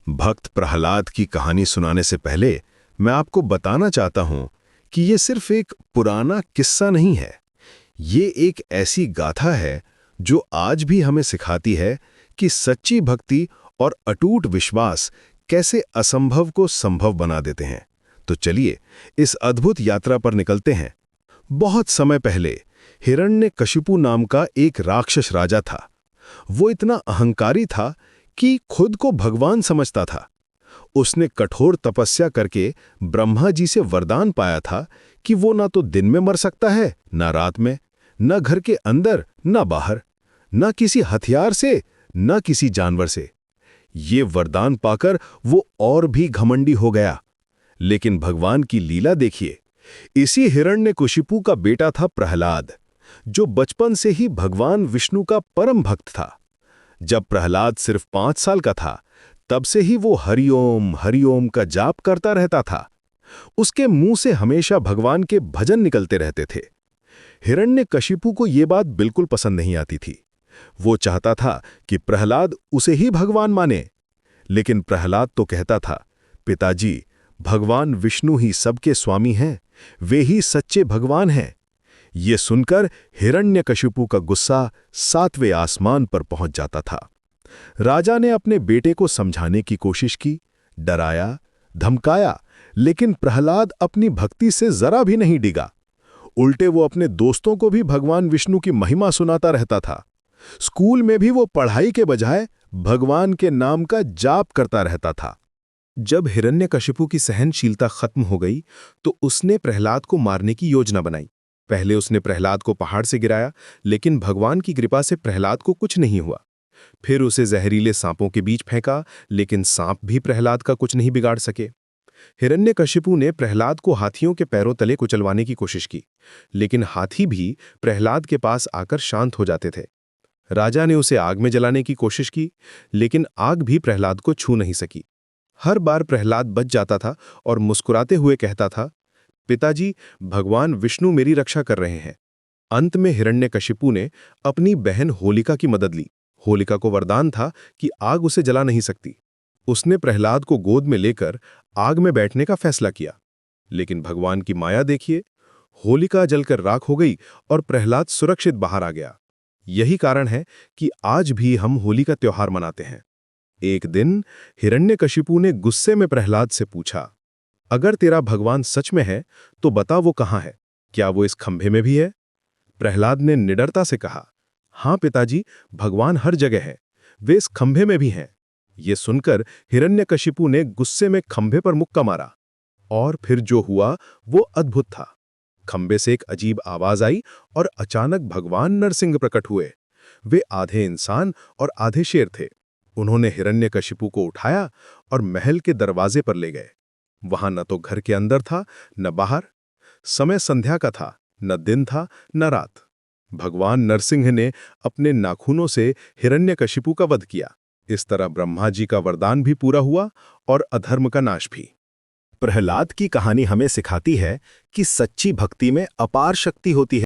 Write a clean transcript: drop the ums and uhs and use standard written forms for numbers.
भक्त प्रहलाद की कहानी सुनाने से पहले मैं आपको बताना चाहता हूं कि ये सिर्फ एक पुराना किस्सा नहीं है। ये एक ऐसी गाथा है जो आज भी हमें सिखाती है कि सच्ची भक्ति और अटूट विश्वास कैसे असंभव को संभव बना देते हैं। तो चलिए इस अद्भुत यात्रा पर निकलते हैं। बहुत समय पहले हिरण्यकशिपु नाम का एक राक्षस राजा था। वो इतना अहंकारी था कि खुद को भगवान समझता था। उसने कठोर तपस्या करके ब्रह्मा जी से वरदान पाया था कि वो ना तो दिन में मर सकता है, ना रात में, न घर के अंदर, न बाहर, न किसी हथियार से, न किसी जानवर से। ये वरदान पाकर वो और भी घमंडी हो गया। लेकिन भगवान की लीला देखिए। इसी हिरण्यकशिपु का बेटा था प्रहलाद, जो बचपन से ही भगवान विष्णु का परम भक्त था। जब प्रहलाद सिर्फ 5 साल का था, तब से ही वो हरिओम हरिओम का जाप करता रहता था। उसके मुंह से हमेशा भगवान के भजन निकलते रहते थे। हिरण्यकशिपु को ये बात बिल्कुल पसंद नहीं आती थी। वो चाहता था कि प्रहलाद उसे ही भगवान माने। लेकिन प्रहलाद तो कहता था, पिताजी, भगवान विष्णु ही सबके स्वामी हैं, वे ही सच्चे भगवान हैं। ये सुनकर हिरण्यकशिपु का गुस्सा 7वें आसमान पर पहुंच जाता था। राजा ने अपने बेटे को समझाने की कोशिश की, डराया, धमकाया, लेकिन प्रहलाद अपनी भक्ति से जरा भी नहीं डिगा। उल्टे वो अपने दोस्तों को भी भगवान विष्णु की महिमा सुनाता रहता था। स्कूल में भी वो पढ़ाई के बजाय भगवान के नाम का जाप करता रहता था। जब हिरण्यकशिपु की सहनशीलता खत्म हो गई तो उसने प्रहलाद को मारने की योजना बनाई। पहले उसने प्रहलाद को पहाड़ से गिराया, लेकिन भगवान की कृपा से प्रहलाद को कुछ नहीं हुआ। फिर उसे जहरीले सांपों के बीच फेंका, लेकिन सांप भी प्रहलाद का कुछ नहीं बिगाड़ सके। हिरण्यकशिपु ने प्रहलाद को हाथियों के पैरों तले कुचलवाने की कोशिश की, लेकिन हाथी भी प्रहलाद के पास आकर शांत हो जाते थे। राजा ने उसे आग में जलाने की कोशिश की, लेकिन आग भी प्रहलाद को छू नहीं सकी। हर बार प्रहलाद बच जाता था और मुस्कुराते हुए कहता था, पिताजी, भगवान विष्णु मेरी रक्षा कर रहे हैं। अंत में हिरण्यकशिपु ने अपनी बहन होलिका की मदद ली। होलिका को वरदान था कि आग उसे जला नहीं सकती। उसने प्रहलाद को गोद में लेकर आग में बैठने का फैसला किया। लेकिन भगवान की माया देखिए, होलिका जलकर राख हो गई और प्रहलाद सुरक्षित बाहर आ गया। यही कारण है कि आज भी हम होली का त्योहार मनाते हैं। एक दिन हिरण्यकशिपु ने गुस्से में प्रहलाद से पूछा, अगर तेरा भगवान सच में है तो बता वो कहाँ है? क्या वो इस खंभे में भी है? प्रहलाद ने निडरता से कहा, हाँ पिताजी, भगवान हर जगह है, वे इस खंभे में भी हैं। ये सुनकर हिरण्यकशिपु ने गुस्से में खंभे पर मुक्का मारा, और फिर जो हुआ वो अद्भुत था। खंभे से एक अजीब आवाज आई और अचानक भगवान नरसिंह प्रकट हुए। वे आधे इंसान और आधे शेर थे। उन्होंने हिरण्यकशिपु को उठाया और महल के दरवाजे पर ले गए। वहां न तो घर के अंदर था, न बाहर। समय संध्या का था, न दिन था, न रात। भगवान नरसिंह ने अपने नाखूनों से हिरण्यकशिपु का वध किया। इस तरह ब्रह्मा जी का वरदान भी पूरा हुआ और अधर्म का नाश भी। प्रहलाद की कहानी हमें सिखाती है कि सच्ची भक्ति में अपार शक्ति होती है।